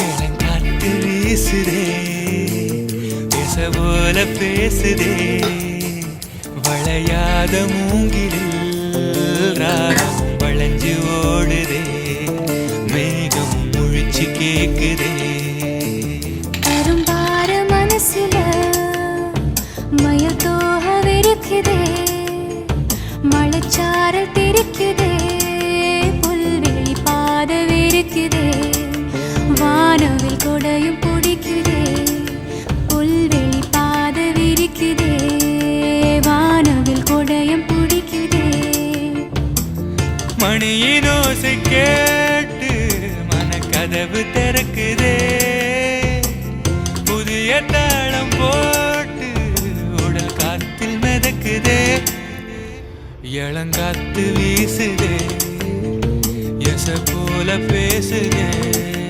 இளங்காற்று வீசுதே பேச போல பேசுதே வளையாத மூங்கிலில் ராகம் வளைஞ்சு ஓடுதே மேகம் முழிச்சு கேக்குதே கரும்பார மனசுல மயத்தோக விருக்குதே மழைச்சாரல் தெரிக்குதே புல்வெளி பாத விருக்குதே வானவில் கொடையும் பிடிக்குதே புல்வெளி பாத விரிக்குதே வானவில் கொடையும் பிடிக்குதே மணியின் ஓசை கேட்டு மனக்கதவு திறக்குதே புதிய தாளம் போட்டு உடல் காத்தில் மிதக்குதே இளங்காத்து வீசுதே எச போல பேசுதே